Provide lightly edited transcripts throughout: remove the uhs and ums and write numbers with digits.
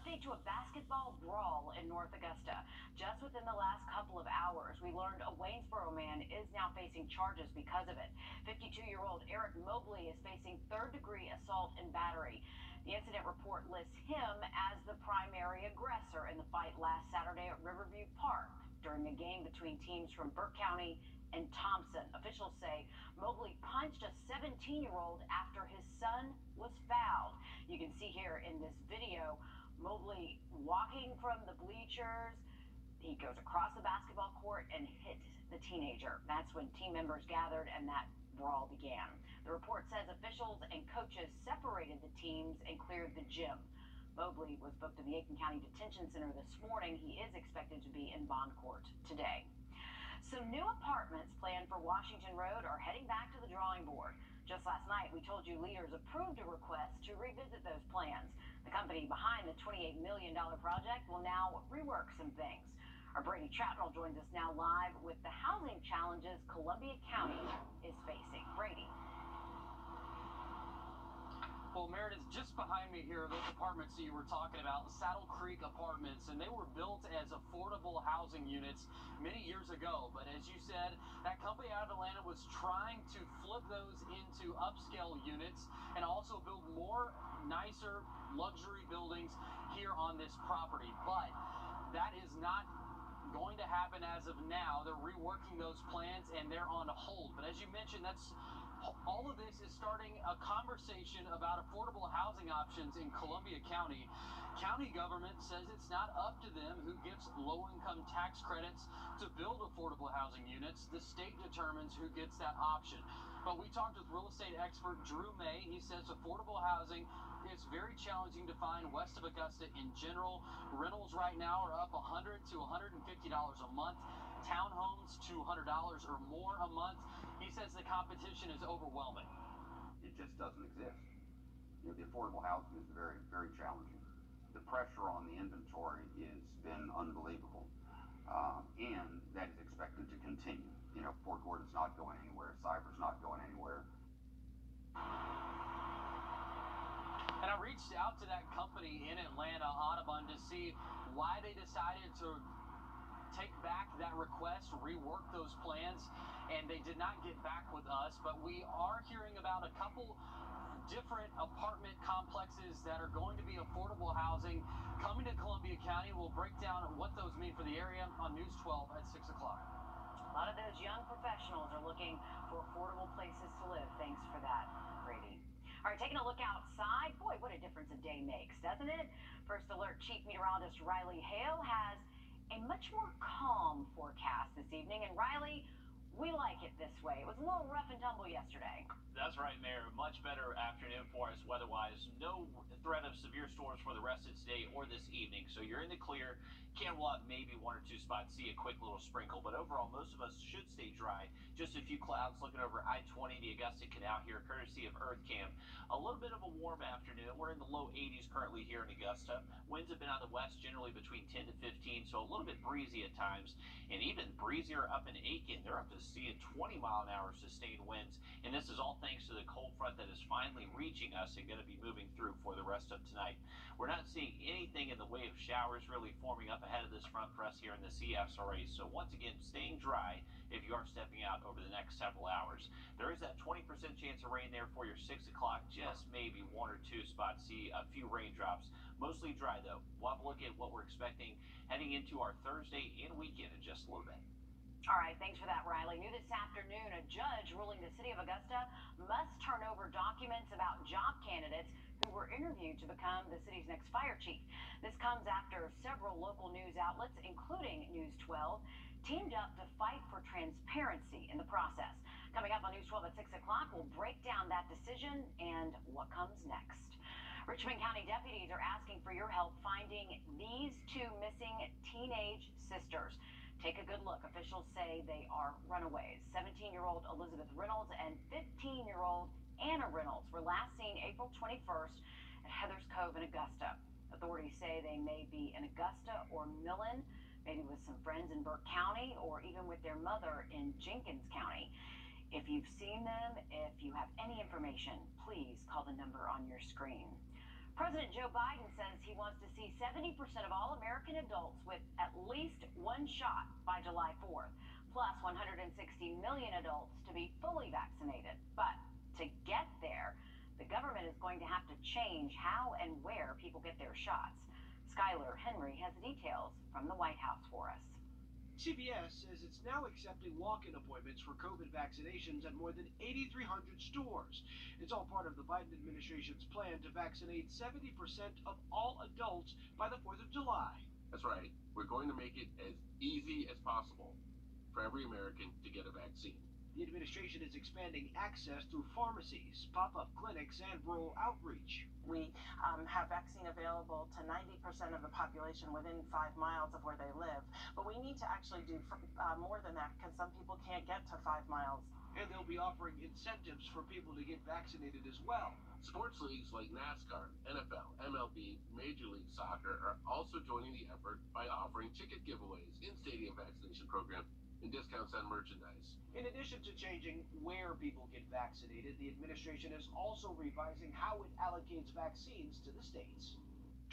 update to a basketball brawl in North Augusta. Just within the last couple of hours, we learned a Waynesboro man is now facing charges because of it. 52-year-old Eric Mobley is facing third-degree assault and battery. The incident report lists him as the primary aggressor in the fight last Saturday at Riverview Park during a game between teams from Burke County and Thompson. Officials say Mobley punched a 17-year-old after his son was fouled. You can see here in this video Mobley walking from the bleachers. He goes across the basketball court and hit the teenager. That's when team members gathered and that brawl began. The report says officials and coaches separated the teams and cleared the gym. Mobley was booked in the Aiken County Detention Center this morning. He is expected to be in bond court today. Some new apartments planned for Washington Road are heading back to the drawing board. Just last night, we told you leaders approved a request to revisit those plans. The company behind the $28 million project will now rework some things. Our Brady Chapman joins us now live with the housing challenges Columbia County is facing. Brady. Well, Meredith, just behind me here are those apartments that you were talking about, Saddle Creek Apartments, and they were built as affordable housing units many years ago. But as you said, that company out of Atlanta was trying to flip those into upscale units and also build more nicer luxury buildings here on this property. But that is not going to happen as of now. They're reworking those plans and they're on hold. But as you mentioned, all of this is starting a conversation about affordable housing options in Columbia County. County government says it's not up to them who gets low-income tax credits to build affordable housing units. The state determines who gets that option. But we talked with real estate expert Drew May. He says affordable housing is very challenging to find west of Augusta in general. Rentals right now are up $100 to $150 a month. Townhomes, $200 or more a month. He says the competition is overwhelming. It just doesn't exist. The affordable housing is very, very challenging. The pressure on the inventory has been unbelievable, and that is expected to continue. Fort Gordon's not going anywhere. Cyber's not going anywhere. And I reached out to that company in Atlanta, Audubon, to see why they decided to take back that request, rework those plans, and they did not get back with us. But we are hearing about a couple different apartment complexes that are going to be affordable housing coming to Columbia County. We'll break down what those mean for the area on News 12 at 6 o'clock. A lot of those young professionals are looking for affordable places to live. Thanks for that, Brady. All right, taking a look outside. Boy, what a difference a day makes, doesn't it? First Alert Chief Meteorologist Riley Hale has a much more calm forecast this evening. And Riley, we like it this way. It was a little rough and tumble yesterday. That's right, Mayor. Much better afternoon for us weather-wise. No threat of severe storms for the rest of today or this evening. So you're in the clear. Can walk maybe one or two spots, see a quick little sprinkle. But overall, most of us should stay dry. Just a few clouds looking over I-20, the Augusta Canal here, courtesy of EarthCam. A little bit of a warm afternoon. We're in the low 80s currently here in Augusta. Winds have been out of the west, generally between 10 to 15, so a little bit breezy at times. And even breezier up in Aiken. They're up to seeing 20-mile-an-hour sustained winds. And this is all thanks to the cold front that is finally reaching us and going to be moving through for the rest of tonight. We're not seeing anything in the way of showers really forming up ahead of this front for us here in the CSRA. So once again, staying dry if you are stepping out over the next several hours. There is that 20% chance of rain there for your 6 o'clock. Just maybe one or two spots. See a few raindrops. Mostly dry, though. We'll have a look at what we're expecting heading into our Thursday and weekend in just a little bit. All right, thanks for that, Riley. New this afternoon, a judge ruling the city of Augusta must turn over documents about job candidates who were interviewed to become the city's next fire chief. This comes after several local news outlets, including News 12, teamed up to fight for transparency in the process. Coming up on News 12 at 6 o'clock, we'll break down that decision and what comes next. Richmond County deputies are asking for your help finding these two missing teenage sisters. Take a good look. Officials say they are runaways. 17-year-old Elizabeth Reynolds and 15-year-old Anna Reynolds were last seen April 21st at Heathers Cove in Augusta. Authorities say they may be in Augusta or Millen, maybe with some friends in Burke County, or even with their mother in Jenkins County. If you've seen them, if you have any information, please call the number on your screen. President Joe Biden says he wants to see 70% of all American adults with at least one shot by July 4th, plus 160 million adults to be fully vaccinated. But to get there, the government is going to have to change how and where people get their shots. Skylar Henry has the details from the White House for us. CBS says it's now accepting walk-in appointments for COVID vaccinations at more than 8,300 stores. It's all part of the Biden administration's plan to vaccinate 70% of all adults by the 4th of July. That's right. We're going to make it as easy as possible for every American to get a vaccine. The administration is expanding access through pharmacies, pop-up clinics, and rural outreach. We have vaccine available to 90% of the population within 5 miles of where they live. But we need to actually do more than that because some people can't get to 5 miles. And they'll be offering incentives for people to get vaccinated as well. Sports leagues like NASCAR, NFL, MLB, Major League Soccer are also joining the effort by offering ticket giveaways, in-stadium vaccination programs, and discounts on merchandise. In addition to changing where people get vaccinated, the administration is also revising how it allocates vaccines to the states.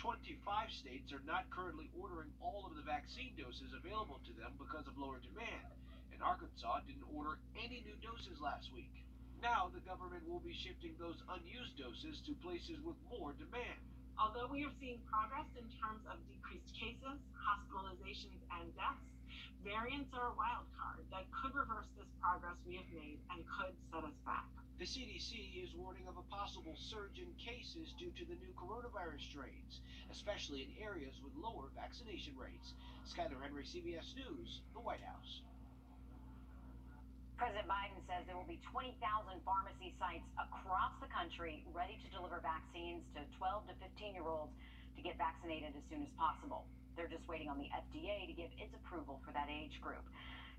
25 states are not currently ordering all of the vaccine doses available to them because of lower demand, and Arkansas didn't order any new doses last week. Now the government will be shifting those unused doses to places with more demand. Although we are seeing progress in terms of decreased cases, hospitalizations, and deaths, variants are a wild card that could reverse this progress we have made and could set us back. The CDC is warning of a possible surge in cases due to the new coronavirus strains, especially in areas with lower vaccination rates. Skylar Henry, CBS News, the White House. President Biden says there will be 20,000 pharmacy sites across the country ready to deliver vaccines to 12 to 15-year-olds to get vaccinated as soon as possible. They're just waiting on the FDA to give its approval for that age group.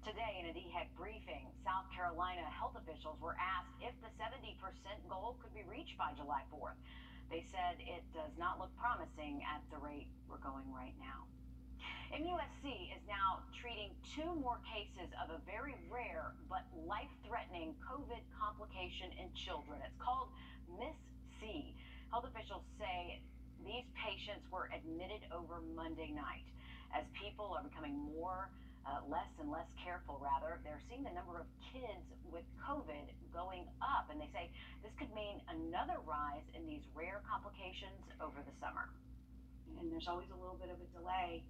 Today, in a DHEC briefing, South Carolina health officials were asked if the 70% goal could be reached by July 4th. They said it does not look promising at the rate we're going right now. MUSC is now treating 2 more cases of a very rare but life-threatening COVID complication in children. It's called MIS-C. Health officials say these patients were admitted over Monday night. As people are becoming less and less careful, they're seeing the number of kids with COVID going up, and they say this could mean another rise in these rare complications over the summer. And there's always a little bit of a delay,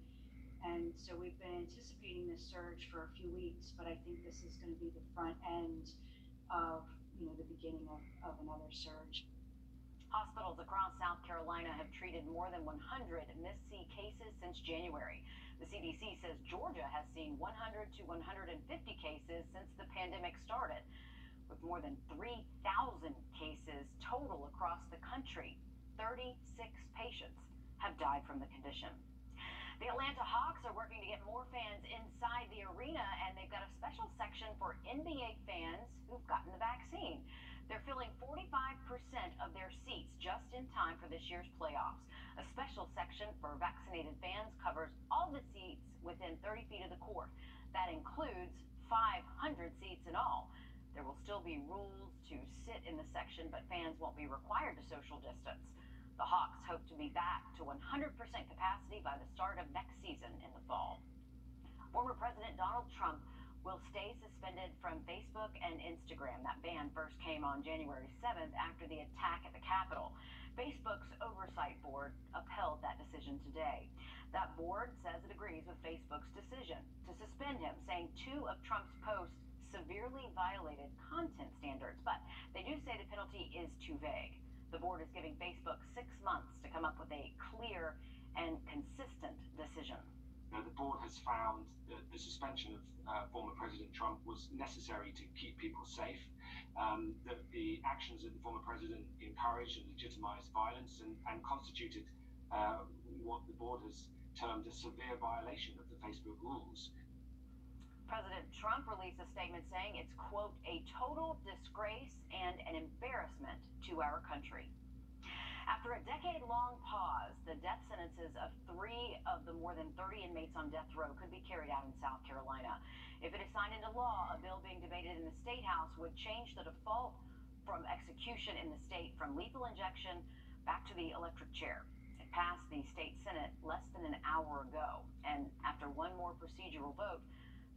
and so we've been anticipating this surge for a few weeks, but I think this is going to be the front end of the beginning of another surge. Hospitals across South Carolina have treated more than 100 MIS-C cases since January. The CDC says Georgia has seen 100 to 150 cases since the pandemic started. With more than 3,000 cases total across the country, 36 patients have died from the condition. The Atlanta Hawks are working to get more fans inside the arena, and they've got a special section for NBA fans who've gotten the vaccine. They're filling 45% of their seats just in time for this year's playoffs. A special section for vaccinated fans covers all the seats within 30 feet of the court. That includes 500 seats in all. There will still be rules to sit in the section, but fans won't be required to social distance. The Hawks hope to be back to 100% capacity by the start of next season in the fall. Former President Donald Trump will stay suspended from Facebook and Instagram. That ban first came on January 7th after the attack at the Capitol. Facebook's oversight board upheld that decision today. That board says it agrees with Facebook's decision to suspend him, saying 2 of Trump's posts severely violated content standards, but they do say the penalty is too vague. The board is giving Facebook 6 months to come up with a clear and consistent decision. The board has found that the suspension of former President Trump was necessary to keep people safe, that the actions of the former president encouraged and legitimized violence and constituted what the board has termed a severe violation of the Facebook rules. President Trump released a statement saying it's, quote, a total disgrace and an embarrassment to our country. After a decade-long pause, the death sentences of 3 of the more than 30 inmates on death row could be carried out in South Carolina. If it is signed into law, a bill being debated in the State House would change the default from execution in the state from lethal injection Back to the electric chair. It passed the state Senate less than an hour ago, and after one more procedural vote,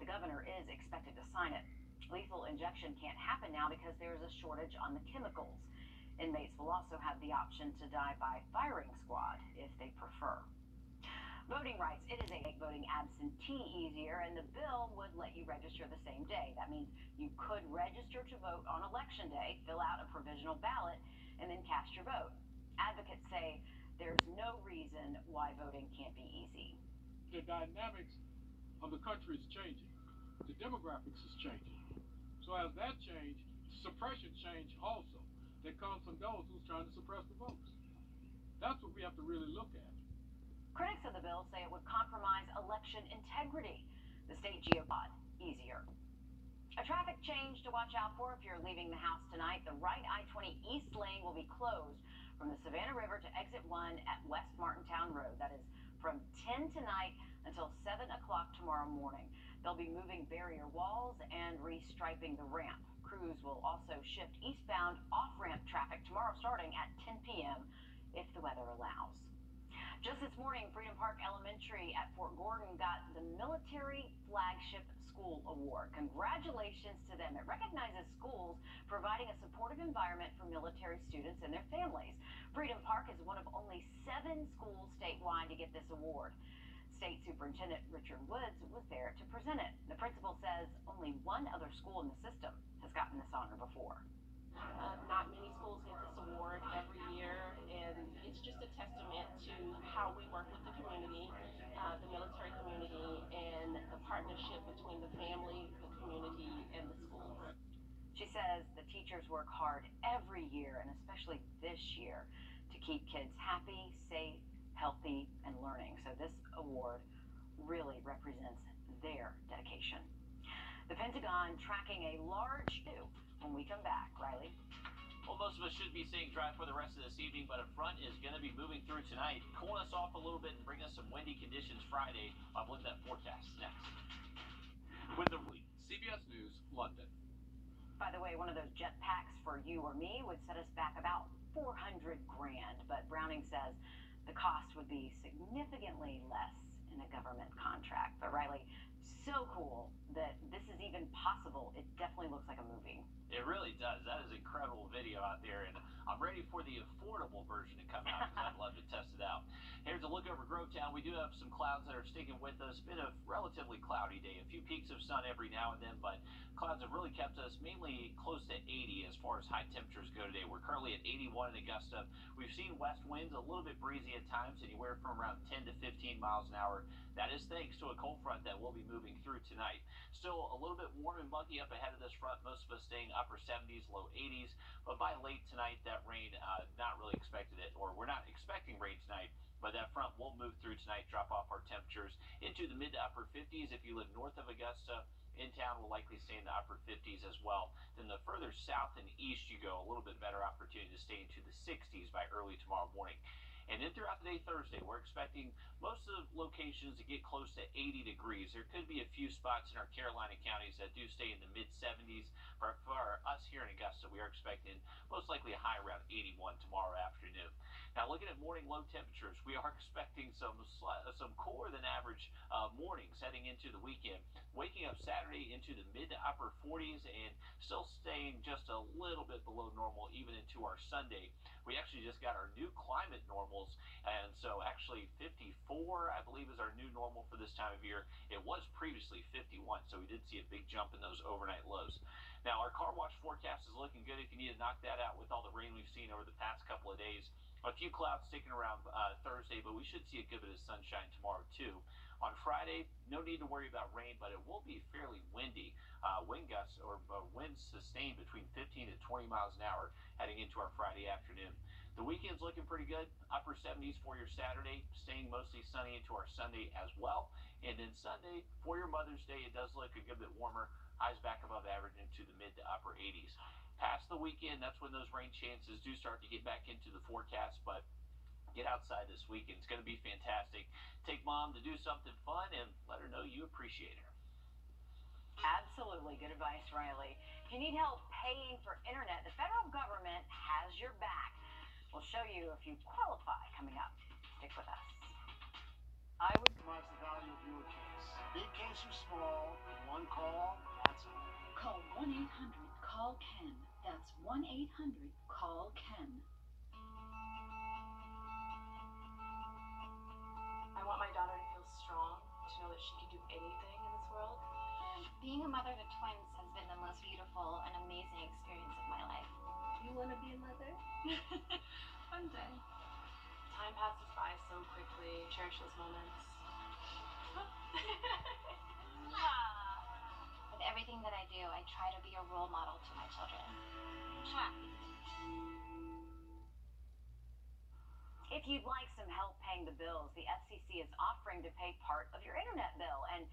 the governor is expected to sign it. Lethal injection can't happen now because there's a shortage on the chemicals. Inmates will also have the option to die by firing squad if they prefer. Voting rights. It is a make voting absentee easier, and the bill would let you register the same day. That means you could register to vote on election day, fill out a provisional ballot, and then cast your vote. Advocates say there's no reason why voting can't be easy. The dynamics of the country is changing. The demographics is changing. So as that change, suppression change also. That comes from those who's trying to suppress the votes. That's what we have to really look at. Critics of the bill say it would compromise election integrity. The state GOP easier. A traffic change to watch out for if you're leaving the house tonight. The right I-20 East lane will be closed from the Savannah River to exit 1 at West Martintown Road. That is from 10 tonight until 7 o'clock tomorrow morning. They'll be moving barrier walls and restriping the ramp. Crews will also shift eastbound off-ramp traffic tomorrow starting at 10 p.m. if the weather allows. Just this morning, Freedom Park Elementary at Fort Gordon got the Military Flagship School Award. Congratulations to them. It recognizes schools providing a supportive environment for military students and their families. Freedom Park is one of only 7 schools statewide to get this award. State Superintendent Richard Woods was there to present it. The principal says only one other school in the system has gotten this honor before. Not many schools get this award every year, and it's just a testament to how we work with the community, the military community, and the partnership between the family, the community, and the schools. She says the teachers work hard every year, and especially this year, to keep kids happy, safe, healthy, and learning. So this award really represents their dedication. The Pentagon tracking a large coup when we come back. Riley? Well, most of us should be staying dry for the rest of this evening, but a front is going to be moving through tonight, cooling us off a little bit and bring us some windy conditions Friday. I'll look at that forecast next. With the CBS News, London. By the way, one of those jet packs for you or me would set us back about $400 grand, but Browning says the cost would be significantly less in a government contract. But Riley, so cool that this is even possible. It definitely looks like a movie. It really does. That is incredible video out there, and I'm ready for the affordable version to come out because I'd love to test it out. Here's a look over Grovetown. We do have some clouds that are sticking with us. Been a relatively cloudy day. A few peaks of sun every now and then, but clouds have really kept us mainly close to 80 as far as high temperatures go today. We're currently at 81 in Augusta. We've seen west winds a little bit breezy at times, anywhere from around 10 to 15 miles an hour. That is thanks to a cold front that will be moving through tonight. Still a little bit warm and muggy up ahead of this front. Most of us staying upper 70s, low 80s. But by late tonight, that rain, not really expected it, or we're not expecting rain tonight. But that front will move through tonight, drop off our temperatures into the mid to upper 50s. If you live north of Augusta, in town will likely stay in the upper 50s as well. Then the further south and east you go, a little bit better opportunity to stay into the 60s by early tomorrow morning. And then throughout the day Thursday, we're expecting most of the locations to get close to 80 degrees. There could be a few spots in our Carolina counties that do stay in the mid-70s. But for us here in Augusta, we are expecting most likely a high around 81 tomorrow afternoon. Now, looking at morning low temperatures, we are expecting some cooler than average mornings heading into the weekend. Waking up Saturday into the mid to upper 40s and still staying just a little bit below normal even into our Sunday. We actually just got our new climate normals, and so actually 54, I believe, is our new normal for this time of year. It was previously 51, so we did see a big jump in those overnight lows. Now, our car wash forecast is looking good if you need to knock that out with all the rain we've seen over the past couple of days. A few clouds sticking around Thursday, but we should see a good bit of sunshine tomorrow, too. On Friday, no need to worry about rain, but it will be fairly windy. Wind gusts or winds sustained between 15 to 20 miles an hour heading into our Friday afternoon. The weekend's looking pretty good. Upper 70s for your Saturday, staying mostly sunny into our Sunday as well. And then Sunday, for your Mother's Day, it does look a good bit warmer. Highs back above average into the mid to upper 80s. Past the weekend, that's when those rain chances do start to get back into the forecast, but get outside this weekend. It's going to be fantastic. Take Mom to do something fun and let her know you appreciate her. Absolutely. Good advice, Riley. If you need help paying for internet, the federal government has your back. We'll show you if you qualify coming up. Stick with us. I would maximize the value of your case. Big case or small, one call, that's all. Call 1-800-CALL-KEN. That's 1-800-CALL-KEN. I want my daughter to feel strong, to know that she can do anything in this world. Being a mother to twins has been the most beautiful and amazing experience of my life. You want to be a mother? One day. Time passes by so quickly. Cherish those moments. With everything that I do, I try to be a role model to my children. If you'd like some help paying the bills, the FCC is offering to pay part of your internet bill, and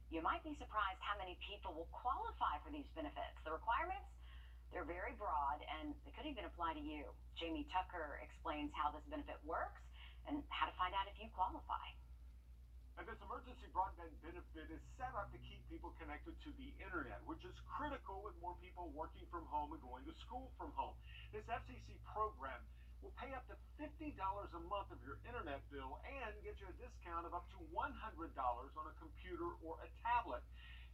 you might be surprised how many people will qualify for these benefits. The requirements, they're very broad, and they could even apply to you. Jamie Tucker explains how this benefit works and how to find out if you qualify. And this emergency broadband benefit is set up to keep people connected to the internet, which is critical with more people working from home and going to school from home. This FCC program will pay up to $50 a month of your internet bill and get you a discount of up to $100 on a computer or a tablet.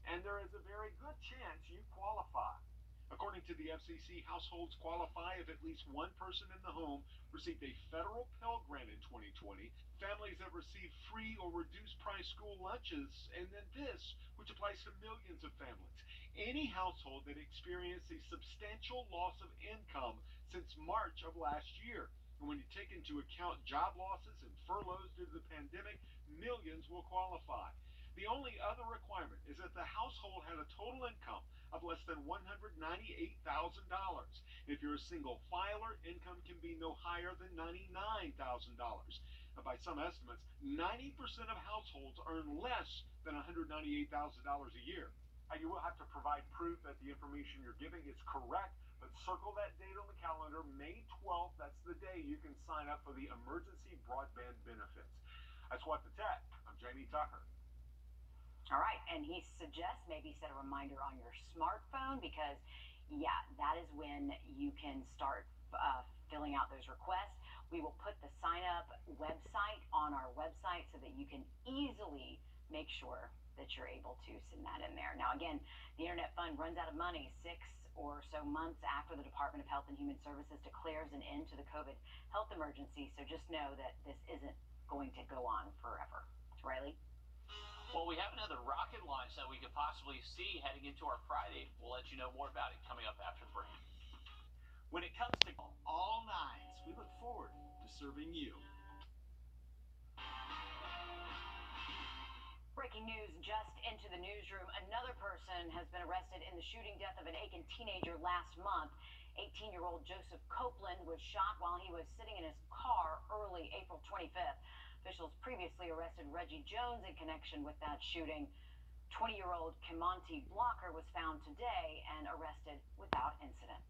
And there is a very good chance you qualify. According to the FCC, households qualify if at least one person in the home received a federal Pell Grant in 2020, families that receive free or reduced price school lunches, and then this, which applies to millions of families. Any household that experienced a substantial loss of income since March of last year. And when you take into account job losses and furloughs due to the pandemic, millions will qualify. The only other requirement is that the household had a total income of less than $198,000. If you're a single filer, income can be no higher than $99,000. By some estimates, 90% of households earn less than $198,000 a year. You will have to provide proof that the information you're giving is correct, but circle that date on the calendar, May 12th. That's the day you can sign up for the emergency broadband benefits. That's What the Tech. I'm Jamie Tucker. All right, and he suggests maybe set a reminder on your smartphone because, yeah, that is when you can start filling out those requests. We will put the sign-up website on our website so that you can easily make sure that you're able to send that in there. Now, again, the Internet Fund runs out of money 6 or so months after the Department of Health and Human Services declares an end to the COVID health emergency, so just know that this isn't going to go on forever. Riley? Well, we have another rocket launch that we could possibly see heading into our Friday. We'll let you know more about it coming up after the break. When it comes to All nines, we look forward to serving you. Breaking news just into the newsroom. Another person has been arrested in the shooting death of an Aiken teenager last month. 18-year-old Joseph Copeland was shot while he was sitting in his car early April 25th. Officials previously arrested Reggie Jones in connection with that shooting. 20-year-old Kimonti Blocker was found today and arrested without incident.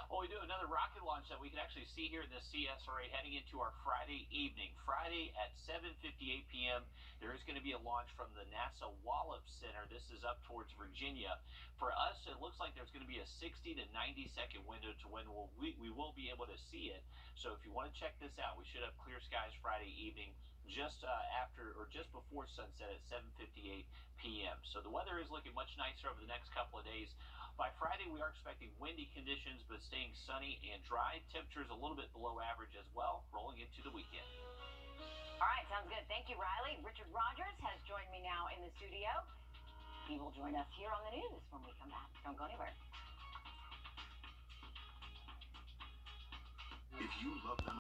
Well, we do another rocket launch that we can actually see here in the CSRA heading into our Friday evening. Friday at 7:58 p.m. There is going to be a launch from the NASA Wallops Center. This is up towards Virginia. For us, it looks like there's going to be a 60 to 90 second window to when we will be able to see it. So if you want to check this out, we should have clear skies Friday evening just after or just before sunset at 7:58 p.m. So the weather is looking much nicer over the next couple of days. By Friday, we are expecting windy conditions, but staying sunny and dry. Temperatures a little bit below average as well, rolling into the weekend. All right, sounds good. Thank you, Riley. Richard Rogers has joined me now in the studio. He will join us here on the news when we come back. Don't go anywhere. If you love them